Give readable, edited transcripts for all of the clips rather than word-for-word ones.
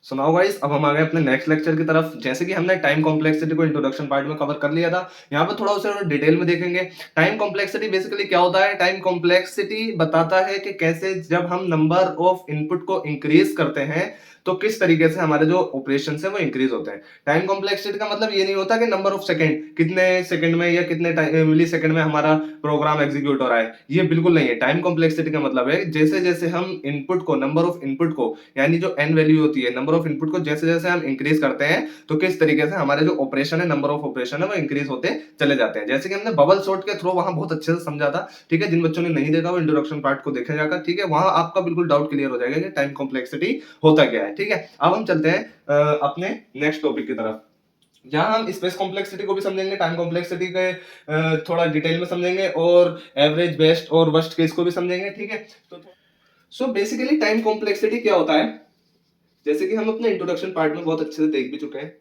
सुनाओ गाइस, अब हम आ गए अपने नेक्स्ट लेक्चर की तरफ। जैसे कि हमने टाइम कॉम्प्लेक्सिटी को इंट्रोडक्शन पार्ट में कवर कर लिया था, यहाँ पे थोड़ा उसे डिटेल में देखेंगे। टाइम कॉम्प्लेक्सिटी बेसिकली क्या होता है? टाइम कॉम्प्लेक्सिटी बताता है कि कैसे जब हम नंबर ऑफ इनपुट को इंक्रीज करते हैं तो किस तरीके से हमारे जो ऑपरेशन है वो इंक्रीज होते हैं। टाइम कॉम्प्लेक्सिटी का मतलब ये नहीं होता कि नंबर ऑफ सेकंड, कितने सेकंड में या कितने मिली सेकंड में हमारा प्रोग्राम एग्जीक्यूट हो रहा है, ये बिल्कुल नहीं है। टाइम कॉम्प्लेक्सिटी का मतलब है जैसे जैसे हम इनपुट को, नंबर ऑफ इनपुट को, यानी जो एन वैल्यू होती है, नंबर ऑफ इनपुट को जैसे जैसे हम इंक्रीज करते हैं तो किस तरीके से हमारे जो ऑपरेशन है, नंबर ऑफ ऑपरेशन है वो इंक्रीज होते चले जाते हैं। जैसे कि हमने बबल सॉर्ट के थ्रू वहां बहुत अच्छे से समझा था। ठीक है, जिन बच्चों ने नहीं देखा वो इंट्रोडक्शन पार्ट को देखा जाएगा। ठीक है, वहां आपका बिल्कुल डाउट क्लियर हो जाएगा कि टाइम कॉम्प्लेक्सिटी होता क्या है। ठीक है, अब हम चलते हैं अपने नेक्स्ट टॉपिक की तरफ, जहां हम स्पेस कॉम्प्लेक्सिटी को भी समझेंगे, टाइम कॉम्प्लेक्सिटी के थोड़ा डिटेल में समझेंगे और एवरेज, बेस्ट और वर्स्ट केस को भी समझेंगे। ठीक है, तो सो बेसिकली टाइम कॉम्प्लेक्सिटी क्या होता है, जैसे कि हम अपने इंट्रोडक्शन पार्ट में बहुत अच्छे से देख भी चुके हैं।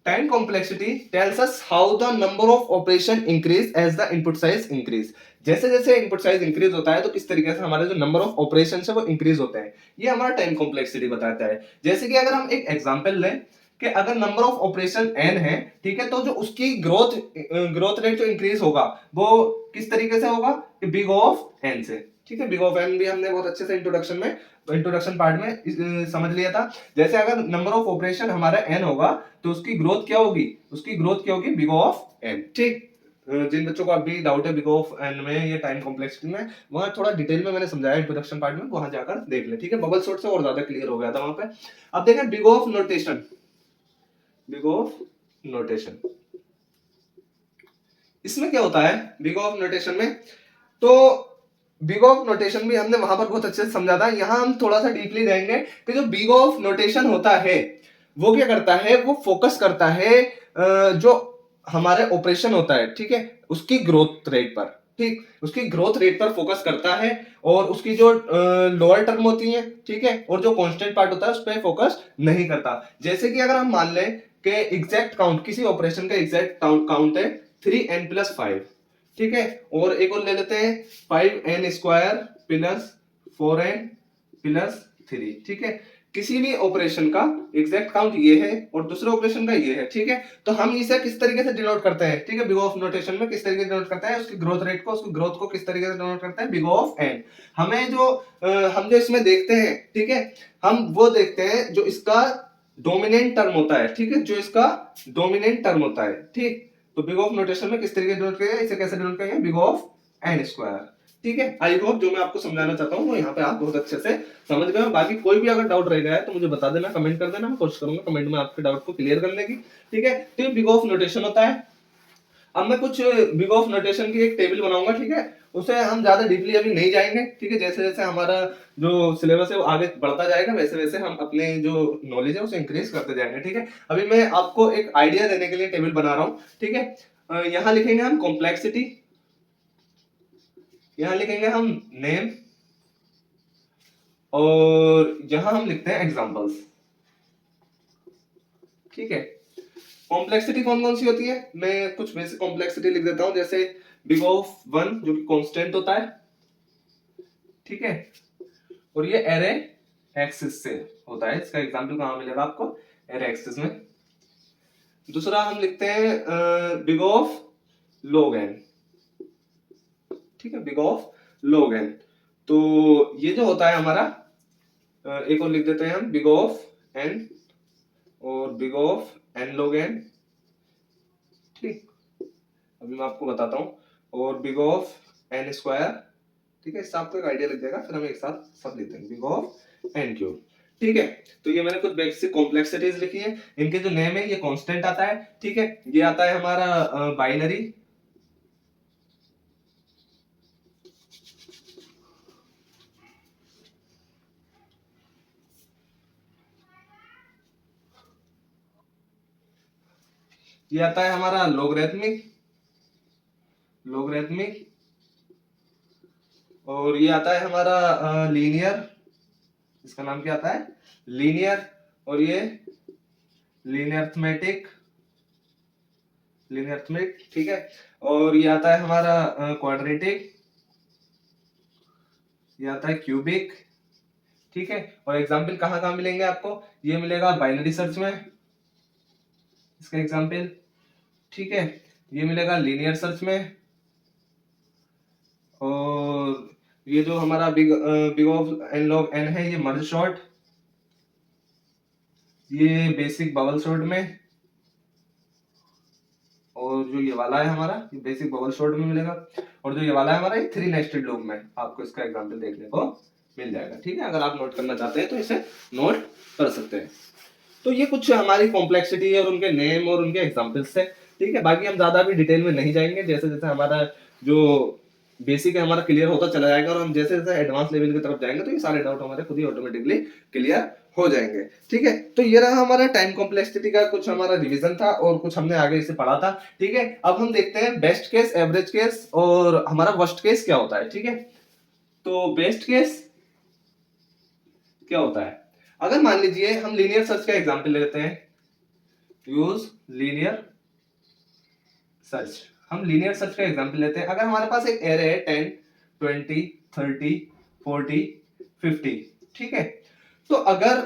Time complexity tells us how the number of operation increase as the input size increase. जैसे जैसे इनपुट साइज इंक्रीज होता है तो किस तरीके से हमारे जो नंबर ऑफ ऑपरेशन है वो इंक्रीज होते हैं, ये हमारा टाइम कॉम्प्लेक्सिटी बताता है। जैसे कि अगर हम एक एग्जांपल लें कि अगर नंबर ऑफ ऑपरेशन n है, ठीक है, तो जो उसकी ग्रोथ रेट जो इंक्रीज होगा वो किस तरीके से होगा? बिग ऑफ n से। ठीक है, बिग ऑफ n भी हमने बहुत अच्छे से इंट्रोडक्शन पार्ट में समझ लिया था। जैसे अगर नंबर ऑफ ऑपरेशन हमारा n होगा तो उसकी ग्रोथ क्या होगी? उसकी ग्रोथ क्या होगी? Big of n। ठीक, जिन बच्चों को अभी डाउट है बिग ऑफ n में या टाइम कॉम्प्लेक्सिटी में, वहां थोड़ा डिटेल में मैंने समझाया इंट्रोडक्शन पार्ट में, वहां जाकर देख ले। ठीक है, बबल सॉर्ट से और ज्यादा क्लियर हो गया था वहां पे। अब देखें big of notation. Big of notation, इसमें क्या होता है बिग ऑफ नोटेशन में? तो बिग ऑफ नोटेशन भी हमने वहां पर बहुत अच्छे से समझा था। यहां हम थोड़ा सा डीपली जाएंगे कि जो बिग ऑफ नोटेशन होता है वो क्या करता है? वो फोकस करता है जो हमारे ऑपरेशन होता है, ठीक है, उसकी ग्रोथ रेट पर। ठीक, उसकी ग्रोथ रेट पर फोकस करता है और उसकी जो लोअर टर्म होती है, ठीक है, और जो कांस्टेंट पार्ट होता है उस पर फोकस नहीं करता। जैसे कि अगर हम मान लें कि एग्जैक्ट काउंट, किसी ऑपरेशन का एग्जैक्ट काउंट है 3n+5, ठीक है, और एक और ले लेते हैं 5n² प्लस 4n+3। ठीक है, किसी भी ऑपरेशन का एग्जैक्ट काउंट ये है और दूसरे ऑपरेशन का ये है। ठीक है, तो हम इसे किस तरीके से डिनोट करते हैं? ठीक है, बिग ऑफ नोटेशन में किस तरीके से डिनोट करते हैं? उसकी ग्रोथ रेट को, उसकी ग्रोथ को किस तरीके से डिनोट करते हैं? Big of n। हमें जो हम जो इसमें देखते हैं, ठीक है, हम वो देखते हैं जो इसका डोमिनेंट टर्म होता है। ठीक है, जो इसका डोमिनेंट टर्म होता है। ठीक, तो बिग ऑफ नोटेशन में किस तरीके से डिनोट करेंगे? इसे कैसे डिनोट करेंगे? Big of n²। ठीक है, आई होप जो मैं आपको समझाना चाहता हूँ वो यहाँ पे आप बहुत अच्छे से समझ गए हो। बाकी कोई भी अगर डाउट रह गया है तो मुझे बता देना, कमेंट कर देना, मैं कोशिश करूंगा कमेंट में आपके डाउट को क्लियर करने की। ठीक है, तो ये बिग ऑफ नोटेशन होता है। अब मैं कुछ बिग ऑफ नोटेशन की एक टेबल बनाऊंगा, ठीक है, उसे हम ज्यादा डीपली अभी नहीं जाएंगे। ठीक है, जैसे जैसे हमारा जो सिलेबस है वो आगे बढ़ता जाएगा वैसे वैसे हम अपने जो नॉलेज है उसे इंक्रीज करते जाएंगे। ठीक है, अभी मैं आपको एक आइडिया देने के लिए टेबल बना रहा हूँ। ठीक है, यहाँ लिखेंगे हम कॉम्प्लेक्सिटी, यहाँ लिखेंगे हम नेम, और यहां हम लिखते हैं एग्जांपल्स। ठीक है, कॉम्प्लेक्सिटी कौन कौन सी होती है? मैं कुछ बेसिक कॉम्प्लेक्सिटी लिख देता हूं, जैसे बिग ऑफ 1 जो कि कांस्टेंट होता है, ठीक है, और ये एरे एक्सिस से होता है। इसका एग्जांपल कहां मिलेगा आपको? एरे एक्सिस में। दूसरा हम लिखते हैं बिग ऑफ log n। ठीक है, बिग ऑफ log n, तो ये जो होता है हमारा, एक और लिख देते हैं हम बिग ऑफ n और big of n log n। ठीक, अभी मैं आपको बताता हूं, और बिग ऑफ n²। ठीक है, इससे आपको एक आइडिया लग जाएगा, फिर हम एक साथ सब लिखते हैं बिग ऑफ n³। ठीक है, तो ये मैंने कुछ बेसिक कॉम्प्लेक्सिटीज लिखी है। इनके जो नेम है ये कांस्टेंट आता है। ठीक है, ये आता है हमारा बाइनरी, ये आता है हमारा लोगरिथमिक, लोगरिथमिक, और ये आता है हमारा लीनियर, इसका नाम क्या आता है? लीनियर, और ये लीनियरथमेटिक, लीनियरथमेटिक। ठीक है, और ये आता है हमारा क्वाड्रेटिक, ये आता है क्यूबिक, ठीक है। और एग्जाम्पल कहाँ कहाँ मिलेंगे आपको, ये मिलेगा बाइनरी सर्च में, इसका एग्जाम्पल, ठीक है। ये मिलेगा लीनियर सर्च में, और ये जो हमारा big of n log n है, ये मर्ज शॉर्ट, ये बेसिक बबल शॉर्ट में, और जो ये वाला है हमारा, ये बेसिक बबल शॉर्ट में मिलेगा, और जो ये वाला है हमारा, ये थ्री नेस्टेड लूप में आपको इसका एग्जांपल देखने को मिल जाएगा, ठीक है। अगर आप नोट करना चाहते हैं तो इसे नोट कर सकते हैं। तो ये कुछ हमारी कॉम्प्लेक्सिटी और उनके नेम और उनके एग्जांपल्स है, ठीक है। बाकी हम ज्यादा भी डिटेल में नहीं जाएंगे, जैसे जैसे हमारा जो बेसिक है हमारा क्लियर होता चला जाएगा, और हम जैसे जैसे एडवांस लेवल की तरफ जाएंगे तो ये सारे डाउट हमारे खुद ही ऑटोमेटिकली क्लियर हो जाएंगे, ठीक है। तो ये रहा हमारा टाइम कॉम्प्लेक्सिटी का कुछ हमारा रिवीजन था, और कुछ हमने आगे इसे पढ़ा था, ठीक है। अब हम देखते हैं बेस्ट केस, एवरेज केस और हमारा वर्स्ट केस क्या होता है, ठीक है। तो बेस्ट केस क्या होता है, अगर मान लीजिए हम लीनियर सर्च का एग्जांपल लेते हैं, यूज लीनियर सर्च, हम लीनियर सर्च का एग्जांपल लेते हैं। अगर हमारे पास एक एरे है 10, 20, 30, 40, 50, ठीक है। तो अगर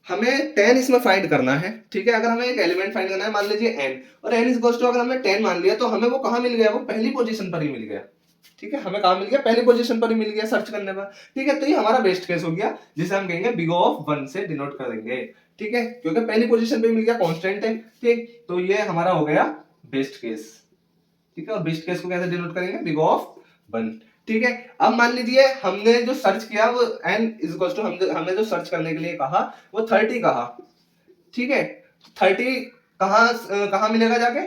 हमें 10 इसमें फाइंड करना है, ठीक है, अगर हमें एक एलिमेंट फाइंड करना है, मान लीजिए n, और n इज इक्वल टू अगर हमने 10 मान लिया, तो हमें वो कहां मिल गया, वो पहली पोजीशन पर ही मिल गया, ठीक है। हमें कहां मिल गया, पहली पोजीशन पर ही मिल गया सर्च करने पर, ठीक है। तो ये हमारा बेस्ट केस हो गया, जिसे हम कहेंगे बिग ऑफ 1 से डिनोट करेंगे, ठीक है, क्योंकि पहली पोजीशन पे मिल गया, कांस्टेंट है, ठीक। तो ये हमारा हो गया बेस्ट केस, ठीक है। और बेस्ट केस को कैसे डिनोट करेंगे, बिग ऑफ 1, ठीक है। अब मान लीजिए हमने जो सर्च किया वो n इज इक्वल टू, हमने जो सर्च करने के लिए कहा वो 30 कहा, ठीक है। 30 कहां कहां मिलेगा जाके,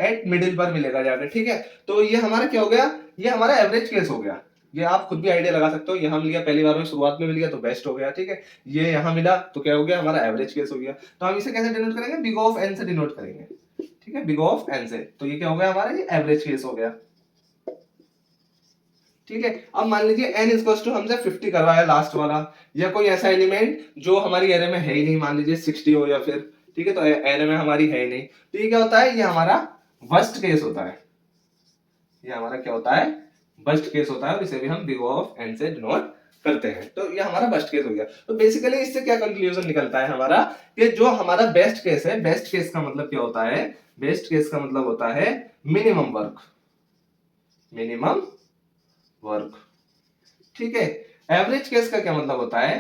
एट मिडिल पर मिलेगा जाके, ठीक है। तो ये हमारा क्या हो गया, ये हमारा एवरेज केस हो गया। ये आप खुद भी आइडिया लगा सकते हो, यहाँ लिया पहली बार में, शुरुआत में मिल गया तो बेस्ट हो गया, ठीक है। ये यहाँ मिला तो क्या हो गया, हमारा एवरेज केस हो गया। तो हम इसे कैसे डिनोट करेंगे, बिग ऑफ n से डिनोट करेंगे, ठीक है, बिग ऑफ n से। तो ये क्या हो गया हमारा, ये एवरेज केस हो गया, ठीक है। अब मान लीजिए n इक्वल्स टू हमसे 50 करवाया लास्ट वाला, या कोई ऐसा एलिमेंट जो हमारी एरे में है ही नहीं, मान लीजिए 60 हो या फिर, ठीक है, तो एरे में हमारी है ही नहीं, तो ये क्या होता है, ये हमारा वर्स्ट केस होता है, ये हमारा क्या होता है, वर्स्ट केस होता है, और इसे भी हम बिग ऑफ n से डिनोट करते हैं। तो ये हमारा वर्स्ट केस हो गया। तो बेसिकली इससे क्या कंक्लूजन निकलता है हमारा, कि जो हमारा बेस्ट केस है, बेस्ट केस का मतलब क्या होता है, बेस्ट केस का मतलब होता है मिनिमम वर्क, मिनिमम वर्क, ठीक है। एवरेज केस का क्या मतलब होता है,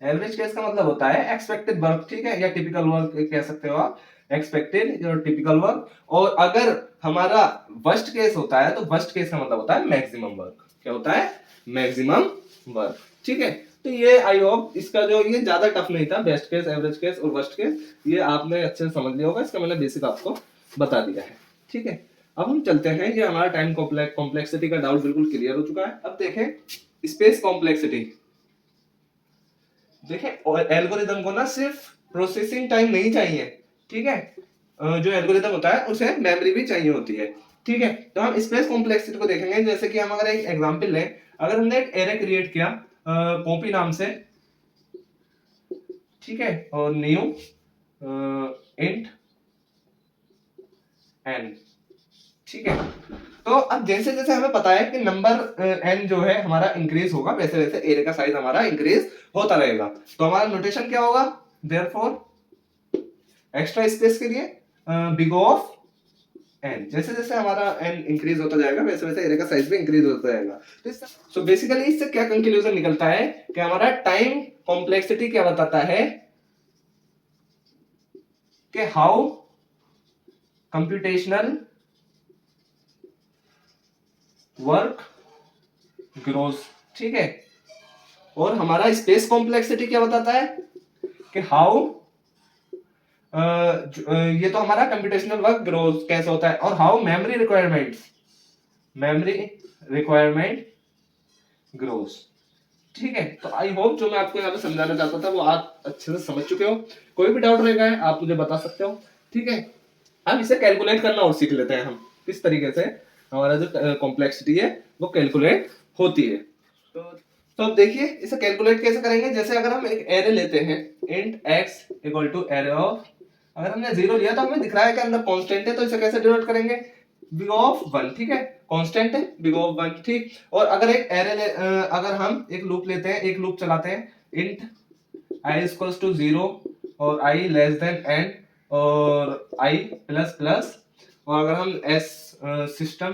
एवरेज केस का मतलब होता है एक्सपेक्टेड वर्क, ठीक है, या टिपिकल वर्क कह सकते हो आप, एक्सपेक्टेड और टिपिकल वर्क। और अगर हमारा वर्स्ट केस होता है, तो वर्स्ट केस का मतलब होता है मैक्सिमम वर्क, क्या होता है, मैक्सिमम वर्क, ठीक है। तो ये आई होप इसका जो ये ज्यादा टफ नहीं था, बेस्ट केस, एवरेज केस और वर्स्ट केस, ये आपने अच्छे से समझ लिया होगा, इसका मैंने बेसिक आपको बता दिया है, ठीक है। अब हम चलते हैं, ये हमारा टाइम कॉम्प्लेक्सिटी का डाउट बिल्कुल क्लियर हो चुका है। अब देखें स्पेस कॉम्प्लेक्सिटी, देखें एल्गोरिदम को ना सिर्फ प्रोसेसिंग टाइम नहीं चाहिए, ठीक है, जो एल्गोरिदम होता है उसे मेमोरी भी चाहिए होती है, ठीक है। तो हम स्पेस कॉम्प्लेक्सिटी को देखेंगे, जैसे कि हम अगर एक एग्जांपल लें, अगर हमने एक एरे क्रिएट किया कॉपी नाम से, ठीक है, और न्यू इंट n, ठीक है। तो अब जैसे जैसे हमें पता है कि नंबर n जो है हमारा इंक्रीज होगा, वैसे वैसे एरे का साइज हमारा इंक्रीज होता रहेगा। तो हमारा नोटेशन क्या होगा, देयरफॉर एक्स्ट्रा स्पेस के लिए बिग ऑफ n, जैसे जैसे हमारा n इंक्रीज होता जाएगा वैसे वैसे एरे का साइज भी इंक्रीज होता जाएगा। तो सो बेसिकली इससे क्या कंक्लूजन निकलता है कि हमारा टाइम कॉम्प्लेक्सिटी क्या बताता है, कि हाउ कंप्यूटेशनल वर्क ग्रोज, ठीक है। और हमारा स्पेस कॉम्प्लेक्सिटी क्या बताता है, कि हाउ ये तो हमारा कंप्यूटेशनल वर्क ग्रोज कैसे होता है, और हाउ मेमोरी रिक्वायरमेंट ग्रोज, ठीक है। तो आई होप जो मैं आपको यहाँ पे समझाना चाहता था वो आप अच्छे से समझ चुके हो। कोई भी डाउट रहेगा है आप मुझे बता सकते हो, ठीक है। अब इसे कैलकुलेट करना और सीख लेते हैं हम, किस तरीके से हमारा जो कॉम्प्लेक्सिटी है वो कैलकुलेट होती है। तो अब देखिए इसे कैलकुलेट कैसे करेंगे। जैसे अगर हम एक एरे लेते हैं, int x equal to array of, अगर हमने 0 लिया तो हमें दिख रहा है कि अंदर कांस्टेंट है, तो इसे कैसे डिनोट करेंगे, बिग ऑफ 1, ठीक है, कांस्टेंट है बिग ऑफ 1, ठीक। और अगर एक अगर हम एक लूप लेते हैं, एक लूप चलाते हैं, इंट i इक्वल्स टू 0 और i लेस देन n और i प्लस प्लस, और अगर हम s system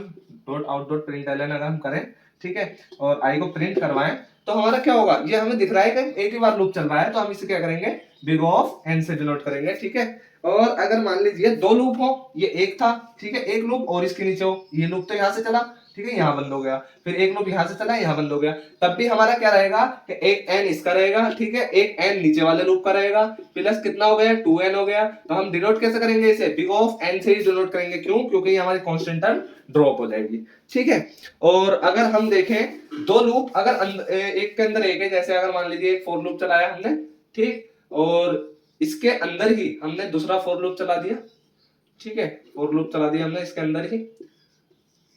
dot out dot println अगर हम करें, ठीक है, और i को प्रिंट करवाएं, तो हमारा क्या होगा, ये हमें दिख रहा है कि एक ही बार लूप चल रहा है, तो हम इसे क्या करेंगे, बिग ऑफ n से डिनोट करेंगे, ठीक है। और अगर मान लीजिए दो लूप हो, ये एक था, ठीक है, एक लूप और इसके नीचे हो, ये लूप तो यहाँ से चला, ठीक है, यहाँ बंद हो गया, फिर एक लूप यहाँ से चला, यहाँ बंद हो गया, तब भी हमारा क्या रहेगा कि एक n इसका रहेगा, ठीक है, एक n नीचे वाले लूप का रहेगा, प्लस कितना हो गया, 2n हो गया। तो हम डिनोट कैसे करेंगे इसे, बिग ऑफ n से ही डिनोट करेंगे, क्यों, क्योंकि ये हमारी कांस्टेंट टर्म ड्रॉप हो जाएगी, ठीक है। और अगर हम देखें दो लूप अगर एक के अंदर एक है, जैसे अगर मान लीजिए एक फॉर लूप चलाया हमने, ठीक, और इसके अंदर ही हमने दूसरा फॉर लूप चला दिया, ठीक है, फॉर लूप चला दिया हमने इसके अंदर ही,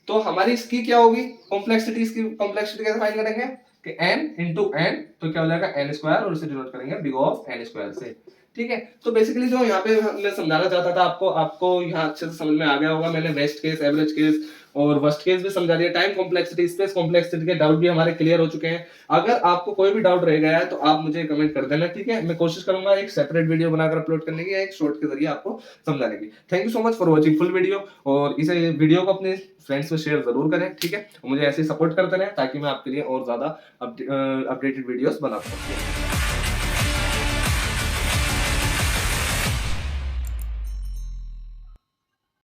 तो हमारी इसकी क्या होगी कॉम्प्लेक्सिटी, इसकी कॉम्प्लेक्सिटी कैसे फाइंड करेंगे कि n इंटू एन, तो क्या हो जाएगा n स्क्वायर, और इसे डिनोट करेंगे बिग ऑफ n स्क्वायर से, ठीक है। तो बेसिकली जो यहाँ पे मैं समझाना चाहता था आपको, आपको यहाँ अच्छे से समझ में आ गया होगा, मैंने बेस्ट केस, एवरेज केस और वर्स्ट केस भी समझा दिया, टाइम कॉम्प्लेक्सिटी, स्पेस कॉम्प्लेक्सिटी के डाउट भी हमारे क्लियर हो चुके हैं। अगर आपको कोई भी डाउट रह गया है तो आप मुझे कमेंट कर देना, ठीक है, मैं कोशिश करूंगा एक सेपरेट वीडियो बनाकर अपलोड करने की, या एक शॉर्ट के जरिए आपको समझाने की। Thank you so much for watching full video, और इसे वीडियो को अपने फ्रेंड्स में शेयर जरूर करें, ठीक है, मुझे ऐसे सपोर्ट करते रहें ताकि मैं आपके लिए और ज्यादा अपडेटेड वीडियोस बना सकूं।